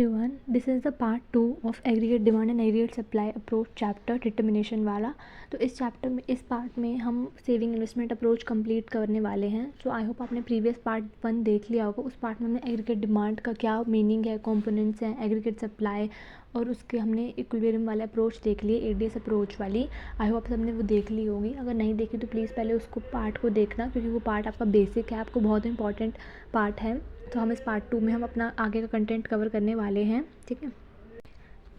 Everyone, this is the part 2 of aggregate demand and aggregate supply approach chapter determination वाला। तो इस chapter में इस पार्ट में हम सेविंग इन्वेस्टमेंट अप्रोच कंप्लीट करने वाले हैं। सो आई होप आपने प्रीवियस पार्ट 1 देख लिया होगा। उस पार्ट में हमने एग्रीगेट डिमांड का क्या मीनिंग है, कंपोनेंट्स हैं, एग्रीगेट सप्लाई और उसके हमने इक्विलिब्रियम वाले अप्रोच देख लिए, एडीएस अप्रोच वाली। आई होप सबने वो देख ली होगी। अगर नहीं देखी तो प्लीज़ पहले उसको पार्ट को देखना, क्योंकि वो पार्ट आपका बेसिक है, आपको बहुत इंपॉर्टेंट पार्ट है। तो हम इस पार्ट 2 में हम अपना आगे का कंटेंट कवर करने वाले हैं, ठीक है।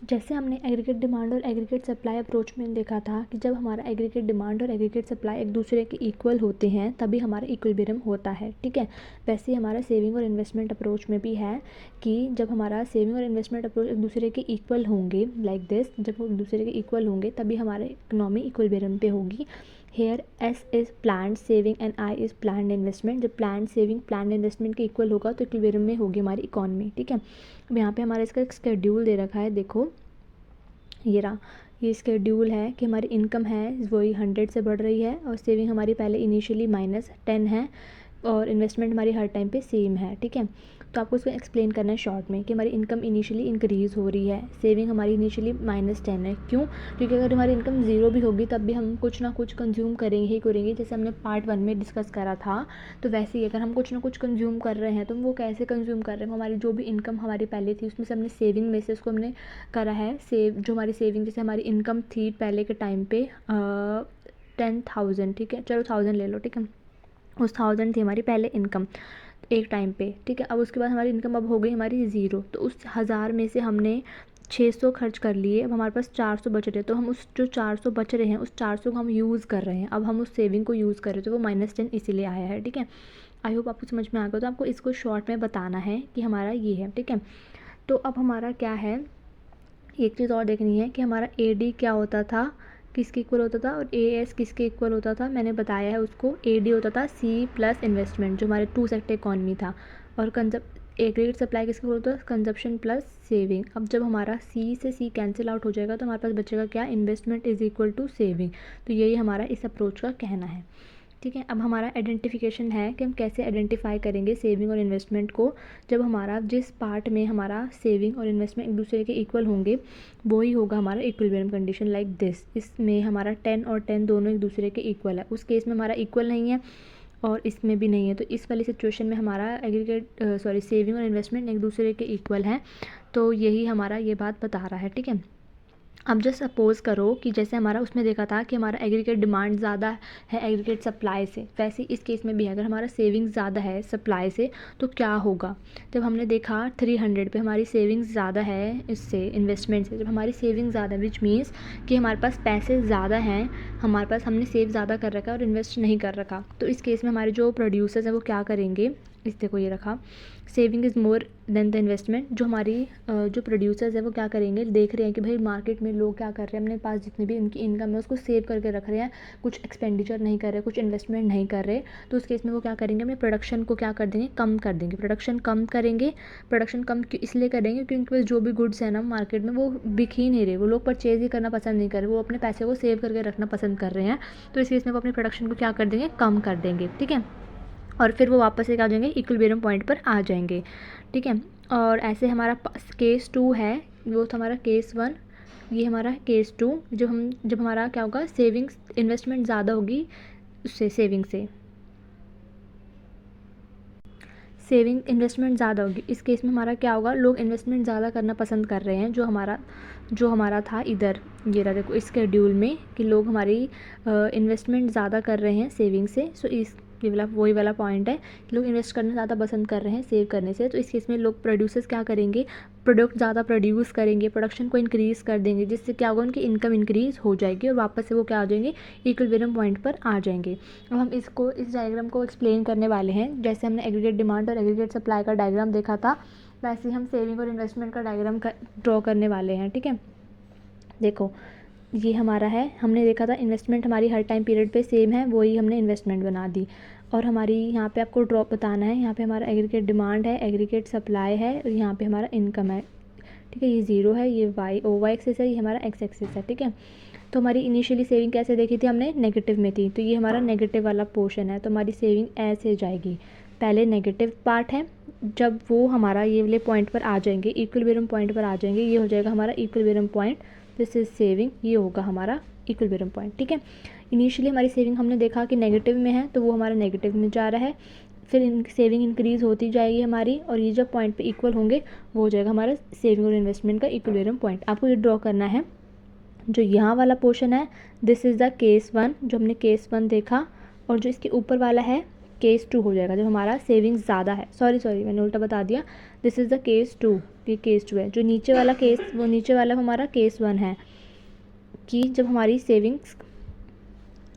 जैसे हमने एग्रीगेट डिमांड और एग्रीगेट सप्लाई अप्रोच में देखा था कि जब हमारा एग्रीगेट डिमांड और एग्रीगेट सप्लाई एक दूसरे के इक्वल होते हैं तभी हमारा इक्विलिब्रियम होता है, ठीक है। वैसे ही हमारा सेविंग और इन्वेस्टमेंट अप्रोच में भी है कि जब हमारा सेविंग और इन्वेस्टमेंट अप्रोच एक दूसरे के इक्वल होंगे, लाइक दिस, जब वो एक दूसरे के इक्वल होंगे तभी हमारा इकोनॉमी इक्विलिब्रियम पे होगी। Here S is planned saving and I is planned investment. जब प्लान्ड सेविंग प्लान्ड इन्वेस्टमेंट के इक्वल होगा तो इक्विलिब्रियम में होगी हमारी इकॉनमी, ठीक है। अब यहाँ पे हमारा इसका एक शेड्यूल दे रखा है, देखो ये रहा। ये शेड्यूल है कि हमारी इनकम है वही 100 से बढ़ रही है और सेविंग हमारी पहले इनिशियली -10 है और इन्वेस्टमेंट हमारी हर टाइम पे सेम है, ठीक है। तो आपको इसको एक्सप्लेन करना है शॉर्ट में कि हमारी इनकम इनिशियली इंक्रीज़ हो रही है, सेविंग हमारी इनिशियली -10 है। क्यों? क्योंकि अगर हमारी इनकम ज़ीरो भी होगी तब भी हम कुछ ना कुछ कंज्यूम करेंगे ही करेंगे। जैसे हमने पार्ट 1 में डिस्कस करा था, तो वैसे ही अगर हम कुछ ना कुछ कंज्यूम कर रहे हैं तो वो कैसे कंज्यूम कर रहे हैं, हमारी जो भी इनकम हमारी पहले थी उसमें से हमने सेविंग में से उसको हमने करा है सेव। जो हमारी सेविंग, जैसे हमारी इनकम थी पहले के टाइम पे 10,000, ठीक है, चलो 1000 ले लो, ठीक है। उस 1000 थी हमारी पहले इनकम एक टाइम पे, ठीक है। अब उसके बाद हमारी इनकम अब हो गई हमारी ज़ीरो, तो उस 1000 में से हमने 600 खर्च कर लिए। अब हमारे पास 400 बच रहे, तो हम उस जो 400 बच रहे हैं उस 400 को हम यूज़ कर रहे हैं। अब हम उस सेविंग को यूज़ कर रहे हैं, तो वो -10 इसीलिए आया है, ठीक है। आई होप आपको समझ में आ गया। तो आपको इसको शॉर्ट में बताना है कि हमारा ये है, ठीक है। तो अब हमारा क्या है, एक चीज़ और देखनी है कि हमारा AD क्या होता था, किसके इक्वल होता था, और AS किसके इक्वल होता था। मैंने बताया है उसको, AD होता था C प्लस इन्वेस्टमेंट, जो हमारे 2 सेक्टर इकॉनमी था। और एग्रीगेट सप्लाई किसके इक्वल होता था, कंजप्शन प्लस सेविंग। अब जब हमारा C से C कैंसिल आउट हो जाएगा तो हमारे पास बचेगा क्या, investment is equal to saving. तो यही हमारा इस अप्रोच का कहना है, ठीक है। अब हमारा आइडेंटिफिकेशन है कि हम कैसे आइडेंटिफाई करेंगे सेविंग और इन्वेस्टमेंट को। जब हमारा जिस पार्ट में हमारा सेविंग और इन्वेस्टमेंट एक दूसरे के इक्वल होंगे वही होगा हमारा इक्विलिब्रियम कंडीशन, लाइक दिस। इसमें हमारा 10 और 10 दोनों एक दूसरे के इक्वल है, उस केस में हमारा इक्वल नहीं है और इसमें भी नहीं है। तो इस वाली सिचुएशन में हमारा सेविंग और इन्वेस्टमेंट एक दूसरे के इक्वल हैं। तो यही हमारा ये बात बता रहा है, ठीक है। अब जस्ट सपोज़ करो कि जैसे हमारा उसमें देखा था कि हमारा एग्रीगेट डिमांड ज़्यादा है एग्रीगेट सप्लाई से, वैसे इस केस में भी अगर हमारा सेविंग ज़्यादा है सप्लाई से तो क्या होगा। जब हमने देखा 300 पे हमारी सेविंग्स ज़्यादा है इससे, इन्वेस्टमेंट से। जब हमारी सेविंग ज़्यादा है विच मीन्स कि हमारे पास पैसे ज़्यादा हैं, हमारे पास हमने सेव ज़्यादा कर रखा है और इन्वेस्ट नहीं कर रखा, तो इस केस में हमारे जो प्रोड्यूसर्स हैं वो क्या करेंगे, इस देखो ये रखा, saving is more than the investment. जो हमारी जो प्रोड्यूसर्स है वो क्या करेंगे, देख रहे हैं कि भाई मार्केट में लोग क्या कर रहे हैं, अपने पास जितनी भी उनकी इनकम है उसको सेव करके रख रहे हैं, कुछ एक्सपेंडिचर नहीं कर रहे, कुछ इन्वेस्टमेंट नहीं कर रहे। तो उस केस में वो क्या करेंगे, अपने प्रोडक्शन को क्या कर देंगे, कम कर देंगे, प्रोडक्शन कम करेंगे। प्रोडक्शन कम इसलिए करेंगे क्योंकि उनके पास जो भी गुड्स है ना मार्केट में वो बिक ही नहीं रहे, वो लोग परचेज ही करना पसंद नहीं कर रहे, वो अपने पैसे को सेव करके रखना पसंद कर रहे हैं। तो इस केस में वो अपने प्रोडक्शन को क्या कर देंगे, कम कर देंगे, ठीक है। और फिर वो वापस एक आ जाएंगे, इक्विलिब्रियम पॉइंट पर आ जाएंगे, ठीक है। और ऐसे हमारा केस 2 है, वो था हमारा केस 1, ये हमारा केस 2। जब हमारा क्या होगा, सेविंग्स इन्वेस्टमेंट ज़्यादा होगी उससे, सेविंग इन्वेस्टमेंट ज़्यादा होगी, इस केस में हमारा क्या होगा, लोग इन्वेस्टमेंट ज़्यादा करना पसंद कर रहे हैं। जो हमारा था इधर, ये रहा देखो इस शेड्यूल में कि लोग हमारी इन्वेस्टमेंट ज़्यादा कर रहे हैं सेविंग से। सो इस ये वाला वही वाला पॉइंट है कि लोग इन्वेस्ट करना ज़्यादा पसंद कर रहे हैं सेव करने से। तो इस केस में लोग प्रोड्यूसर्स क्या करेंगे, प्रोडक्ट ज़्यादा प्रोड्यूस करेंगे, प्रोडक्शन को इंक्रीज़ कर देंगे, जिससे क्या होगा, उनकी इनकम इंक्रीज़ हो जाएगी और वापस से वो क्या आ जाएंगे, इक्विलिब्रियम पॉइंट पर आ जाएंगे। अब हम इस डायग्राम को एक्सप्लेन करने वाले हैं। जैसे हमने एग्रीगेट डिमांड और एग्रीगेट सप्लाई का डायग्राम देखा था, वैसे ही हम सेविंग और इन्वेस्टमेंट का डायग्राम ड्रॉ करने वाले हैं, ठीक है। देखो ये हमारा है, हमने देखा था इन्वेस्टमेंट हमारी हर टाइम पीरियड पे सेम है, वही हमने इन्वेस्टमेंट बना दी। और हमारी यहाँ पे आपको ड्रॉप बताना है, यहाँ पे हमारा एग्रीगेट डिमांड है, एग्रीगेट सप्लाई है और यहाँ पे हमारा इनकम है, ठीक है। ये 0 है, ये OY एक्सिस है, ये हमारा X एक्सिस है, ठीक है। तो हमारी इनिशियली सेविंग कैसे देखी थी हमने, नेगेटिव में थी, तो ये हमारा नेगेटिव वाला पोर्शन है, तो हमारी सेविंग ऐसे जाएगी। पहले नेगेटिव पार्ट है, जब वो हमारा ये वाले पॉइंट पर आ जाएंगे, इक्विलिब्रियम पॉइंट पर आ जाएंगे, ये हो जाएगा हमारा equilibrium point, this is saving, ये होगा हमारा इक्विलिब्रियम पॉइंट। ठीक है, इनिशियली हमारी सेविंग हमने देखा कि नेगेटिव में है, तो वो हमारा नेगेटिव में जा रहा है, फिर सेविंग इंक्रीज़ होती जाएगी हमारी, और ये जब पॉइंट पे इक्वल होंगे वो हो जाएगा हमारा सेविंग और इन्वेस्टमेंट का इक्विलिब्रियम पॉइंट। आपको ये ड्रॉ करना है, जो यहाँ वाला पोर्शन है दिस इज़ द केस 1, जो हमने केस 1 देखा, और जो इसके ऊपर वाला है केस 2 हो जाएगा, जब हमारा सेविंग्स ज़्यादा है। सॉरी मैंने उल्टा बता दिया, दिस इज़ द केस 2, ये केस 2 है। जो नीचे वाला केस, वो नीचे वाला हमारा केस 1 है, कि जब हमारी सेविंग्स,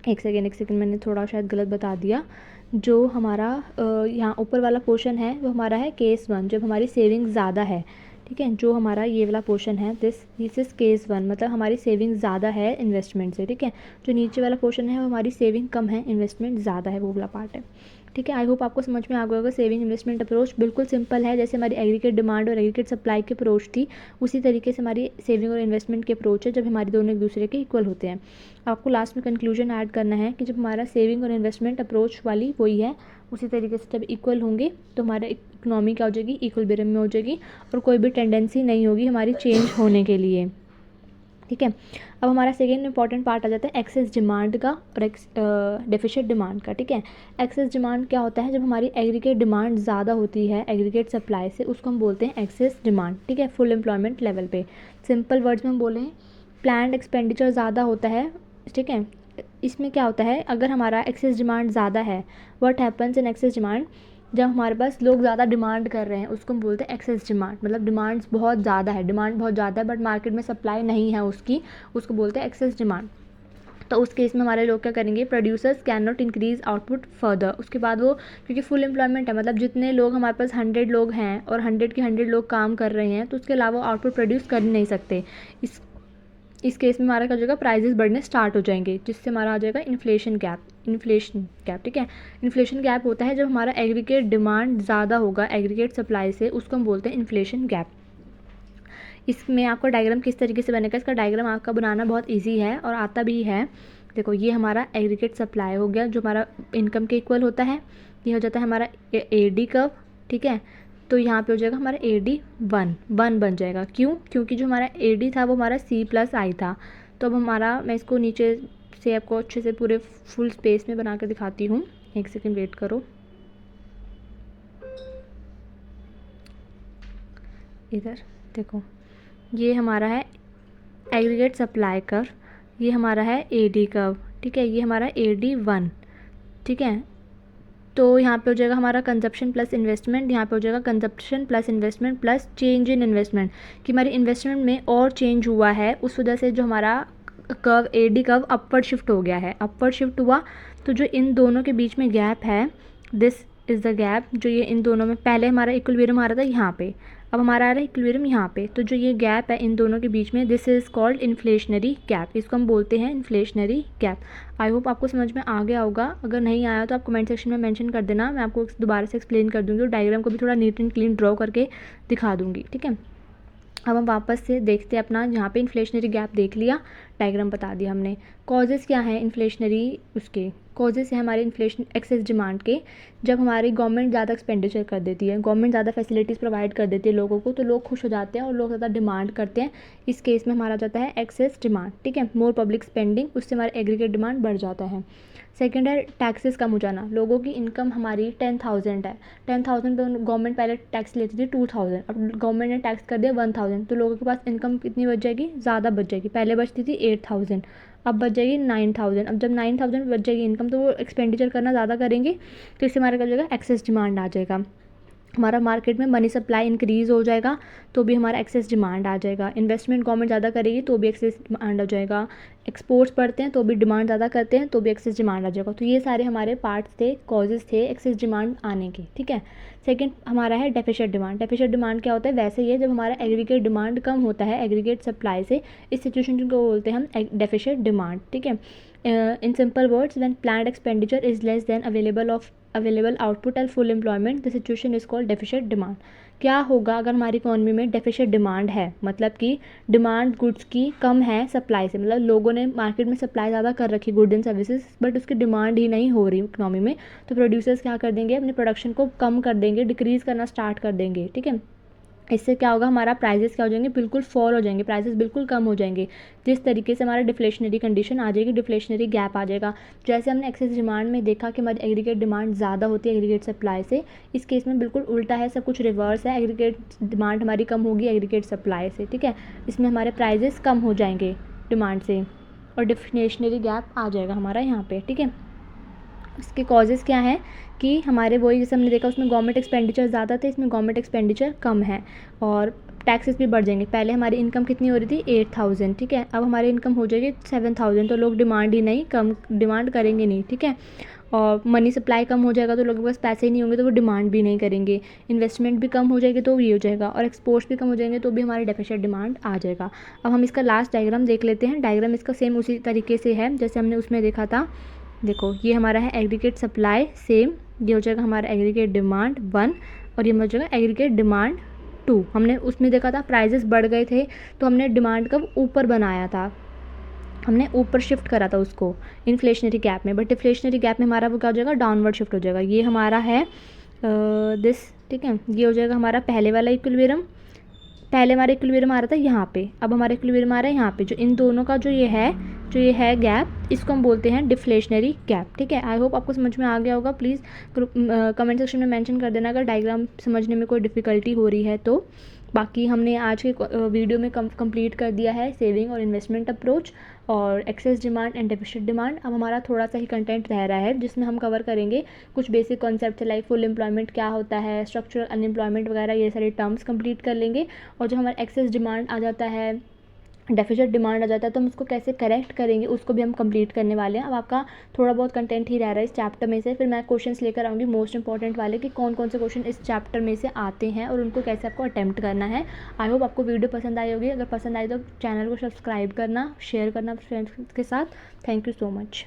एक सेकेंड मैंने थोड़ा शायद गलत बता दिया, जो हमारा यहाँ ऊपर वाला पोर्शन है वो हमारा है केस 1, जब हमारी सेविंग ज़्यादा है। ठीक है, जो हमारा ये वाला पोर्शन है दिस इज़ केस 1, मतलब हमारी सेविंग ज़्यादा है इन्वेस्टमेंट से। ठीक है, जो नीचे वाला पोर्शन है वो हमारी सेविंग कम है, इन्वेस्टमेंट ज़्यादा है, वो वाला पार्ट है। ठीक है, आई होप आपको समझ में आ गया होगा। सेविंग इन्वेस्टमेंट अप्रोच बिल्कुल सिंपल है, जैसे हमारी एग्रीगेट डिमांड और एग्रीगेट सप्लाई की अप्रोच थी, उसी तरीके से हमारी सेविंग और इन्वेस्टमेंट की अप्रोच है, जब हमारे दोनों एक दूसरे के इक्वल होते हैं। आपको लास्ट में कंक्लूजन ऐड करना है कि जब हमारा सेविंग और इन्वेस्टमेंट अप्रोच वाली वही है, उसी तरीके से जब इक्वल होंगे तो हमारा इकोनॉमी क्या हो जाएगी, इक्विलिब्रियम में हो जाएगी, और कोई भी टेंडेंसी नहीं होगी हमारी चेंज होने के लिए। ठीक है, अब हमारा सेकेंड इंपॉर्टेंट पार्ट आ जाता है एक्सेस डिमांड का और डेफिशिट डिमांड का। ठीक है, एक्सेस डिमांड क्या होता है, जब हमारी एग्रीगेट डिमांड ज़्यादा होती है एग्रीगेट सप्लाई से, उसको हम बोलते हैं एक्सेस डिमांड। ठीक है, फुल एम्प्लॉयमेंट लेवल पे, सिंपल वर्ड्स में हम बोलें, प्लान्ड एक्सपेंडिचर ज़्यादा होता है। ठीक है, इसमें क्या होता है, अगर हमारा एक्सेस डिमांड ज़्यादा है, what happens in excess demand, जब हमारे पास लोग ज़्यादा डिमांड कर रहे हैं उसको हम बोलते हैं एक्सेस डिमांड, मतलब डिमांड्स बहुत ज़्यादा है, डिमांड बहुत ज़्यादा है बट मार्केट में सप्लाई नहीं है उसकी, उसको बोलते हैं एक्सेस डिमांड। तो उस केस में हमारे लोग क्या करेंगे, producers can not increase output further. उसके बाद वो, क्योंकि फुल एम्प्लॉयमेंट है, मतलब जितने लोग हमारे पास 100 लोग हैं और 100 के 100 लोग काम कर रहे हैं, तो उसके अलावा आउटपुट प्रोड्यूस कर नहीं सकते। इस केस में हमारा क्या हो जाएगा, प्राइजेस बढ़ने स्टार्ट हो जाएंगे, जिससे हमारा आ जाएगा इन्फ्लेशन गैप। ठीक है, इन्फ्लेशन गैप होता है जब हमारा एग्रीगेट डिमांड ज़्यादा होगा एग्रीगेट सप्लाई से, उसको हम बोलते हैं इन्फ्लेशन गैप। इसमें आपका डायग्राम किस तरीके से बनेगा, इसका डायग्राम आपका बनाना बहुत ईजी है और आता भी है। देखो, ये हमारा एग्रीगेट सप्लाई हो गया जो हमारा इनकम के इक्वल होता है, ये हो जाता है हमारा AD कर्व। ठीक है, तो यहाँ पे हो जाएगा हमारा AD1 बन जाएगा, क्योंकि जो हमारा AD था वो हमारा C+I था। तो अब हमारा, मैं इसको नीचे से आपको अच्छे से पूरे फुल स्पेस में बना कर दिखाती हूँ, एक सेकेंड वेट करो। इधर देखो, ये हमारा है एग्रीगेट सप्लाई कर्व, ये हमारा है AD कर्व। ठीक है, ये हमारा AD1। ठीक है, तो यहाँ पे हो जाएगा हमारा कंजप्शन प्लस इन्वेस्टमेंट, यहाँ पे हो जाएगा consumption plus investment plus change in investment, कि हमारी इन्वेस्टमेंट में और चेंज हुआ है, उस वजह से जो हमारा curve AD curve upward shift हो गया है, अपवर्ड शिफ्ट हुआ, तो जो इन दोनों के बीच में गैप है, दिस इज़ द गैप, जो ये इन दोनों में, पहले हमारा इक्विलिब्रियम आ रहा था यहाँ पे, अब हमारा आ रहा है इक्विलिब्रियम यहाँ पे, तो जो ये गैप है इन दोनों के बीच में, this is called inflationary gap, इसको हम बोलते हैं इन्फ्लेशनरी गैप। आई होप आपको समझ में आ गया होगा, अगर नहीं आया तो आप कमेंट सेक्शन में मेंशन कर देना, मैं आपको दोबारा से एक्सप्लेन कर दूँगी और डायग्राम को भी थोड़ा नीट एंड क्लीन ड्रॉ करके दिखा दूँगी। ठीक है, अब हम वापस से देखते हैं अपना, यहाँ पे इन्फ्लेशनरी गैप देख लिया, डायग्राम बता दिया हमने। कॉजेज़ क्या हैं इन्फ्लेशनरी, उसके कॉजेज़ हैं हमारे इन्फ्लेशन एक्सेस डिमांड के, जब हमारी गवर्नमेंट ज़्यादा एक्सपेंडिचर कर देती है, गवर्नमेंट ज़्यादा फैसिलिटीज़ प्रोवाइड कर देती है लोगों को, तो लोग खुश हो जाते हैं और लोग ज़्यादा डिमांड करते हैं, इस केस में हमारा जाता है एक्सेस डिमांड। ठीक है, मोर पब्लिक स्पेंडिंग, उससे हमारा एग्रीगेट डिमांड बढ़ जाता है। सेकेंड है टैक्सेस कम हो जाना, लोगों की इनकम हमारी 10,000 है, 10,000 पे गवर्नमेंट पहले टैक्स लेती थी 2,000, अब गवर्नमेंट ने टैक्स कर दिया 1,000, तो लोगों के पास इनकम कितनी बच जाएगी, ज़्यादा बच जाएगी, पहले बचती थी 8,000, अब बच जाएगी 9,000। अब जब 9,000 बच जाएगी इनकम, तो वो एक्सपेंडिचर करना ज़्यादा करेंगे, तो इससे हमारा क्या हो जाएगा, एक्सेस डिमांड आ जाएगा, हमारा मार्केट में मनी सप्लाई इंक्रीज़ हो जाएगा, तो भी हमारा एक्सेस डिमांड आ जाएगा। इन्वेस्टमेंट गवर्नमेंट ज़्यादा करेगी तो भी एक्सेस डिमांड आ जाएगा, एक्सपोर्ट्स बढ़ते हैं तो भी डिमांड ज़्यादा करते हैं तो भी एक्सेस डिमांड आ जाएगा। तो ये सारे हमारे पार्ट्स थे, कॉजेज़ थे एक्सेस डिमांड आने के। ठीक है, सेकंड हमारा है डेफिशिट डिमांड। डेफिशिट डिमांड क्या होता है, वैसे ही है जब हमारा एग्रीगेट डिमांड कम होता है एग्रीगेट सप्लाई से, इस सिचुएशन को बोलते हैं हम डेफिशिट डिमांड। ठीक है, in simple words, when planned expenditure is less than available output and full employment, the situation is called deficit demand. क्या होगा अगर हमारी इकोनॉमी में डेफिशिट डिमांड है, मतलब कि डिमांड गुड्स की कम है सप्लाई से, मतलब लोगों ने मार्केट में सप्लाई ज़्यादा कर रखी गुड्स एंड सर्विसेज बट उसकी डिमांड ही नहीं हो रही इकोनॉमी में, तो प्रोड्यूसर्स क्या कर देंगे, अपने प्रोडक्शन को कम कर देंगे, डिक्रीज़ करना स्टार्ट कर देंगे। ठीक है, इससे क्या होगा, हमारा प्राइजेस क्या हो जाएंगे, बिल्कुल फॉल हो जाएंगे, प्राइसेस बिल्कुल कम हो जाएंगे, जिस तरीके से हमारा डिफ्लेशनरी कंडीशन आ जाएगी, डिफ्लेशनरी गैप आ जाएगा। जैसे हमने एक्सेस डिमांड में देखा कि हमारी एग्रीगेट डिमांड ज़्यादा होती है एग्रीगेट सप्लाई से, इस केस में बिल्कुल उल्टा है, सब कुछ रिवर्स है, एग्रीगेट डिमांड हमारी कम होगी एग्रीगेट सप्लाई से। ठीक है, इसमें हमारे प्राइजेस कम हो जाएंगे डिमांड से और डिफ्लेशनरी गैप आ जाएगा हमारा यहाँ पे। ठीक है, इसके कॉजेज़ क्या हैं कि हमारे वही जैसे हमने देखा उसमें गवर्नमेंट एक्सपेंडिचर ज़्यादा थे, इसमें गवर्नमेंट एक्सपेंडिचर कम है और टैक्सेस भी बढ़ जाएंगे। पहले हमारी इनकम कितनी हो रही थी 8,000, ठीक है, अब हमारी इनकम हो जाएगी 7,000, तो लोग डिमांड ही नहीं, कम डिमांड करेंगे नहीं। ठीक है, और मनी सप्लाई कम हो जाएगा तो लोगों के पास पैसे ही नहीं होंगे तो वो डिमांड भी नहीं करेंगे, इन्वेस्टमेंट भी कम हो जाएगी तो ये हो जाएगा, और एक्सपोर्ट्स भी कम हो जाएंगे तो भी हमारी डेफिशिट डिमांड आ जाएगा। अब हम इसका लास्ट डायग्राम देख लेते हैं। डायग्राम इसका सेम उसी तरीके से है जैसे हमने उसमें देखा था। देखो ये हमारा है एग्रीगेट सप्लाई सेम, ये हो जाएगा हमारा एग्रीगेट डिमांड 1 और ये हो जाएगा एग्रीगेट डिमांड 2। हमने उसमें देखा था प्राइजेस बढ़ गए थे तो हमने डिमांड कब ऊपर बनाया था, हमने ऊपर शिफ्ट करा था उसको इन्फ्लेशनरी गैप में, बट डिफ्लेशनरी गैप में हमारा वो क्या हो जाएगा, डाउनवर्ड शिफ्ट हो जाएगा। ये हमारा है दिस, ठीक है, ये हो जाएगा हमारा पहले वाला इक्विलिब्रियम, पहले हमारा इक्विलिब्रियम आ रहा था यहाँ पे, अब हमारा इक्विलिब्रियम आ रहा है यहाँ पे, जो इन दोनों का जो ये है गैप, इसको हम बोलते हैं डिफ्लेशनरी गैप। ठीक है, आई होप आपको समझ में आ गया होगा। प्लीज़ कमेंट सेक्शन में मेंशन कर देना अगर डायग्राम समझने में कोई डिफ़िकल्टी हो रही है तो। बाकी हमने आज के वीडियो में कंप्लीट कर दिया है सेविंग और इन्वेस्टमेंट अप्रोच और excess demand and deficit demand. अब हमारा थोड़ा सा ही कंटेंट रह रहा है जिसमें हम कवर करेंगे कुछ basic concept like full employment क्या होता है, स्ट्रक्चरल अनएम्प्लॉयमेंट वगैरह, ये सारे टर्म्स कंप्लीट कर लेंगे। और जो हमारा एक्सेस डिमांड आ जाता है, डेफिसिट डिमांड आ जाता है, तो हम उसको कैसे करेक्ट करेंगे उसको भी हम कंप्लीट करने वाले हैं। अब आपका थोड़ा बहुत कंटेंट ही रह रहा है इस चैप्टर में से, फिर मैं क्वेश्चंस लेकर आऊँगी मोस्ट इंपॉर्टेंट वाले कि कौन कौन से क्वेश्चन इस चैप्टर में से आते हैं और उनको कैसे आपको अटेम्प्ट करना है। आई होप आपको वीडियो पसंद आई होगी, अगर पसंद आई तो चैनल को सब्सक्राइब करना, शेयर करना फ्रेंड्स के साथ। Thank you so much.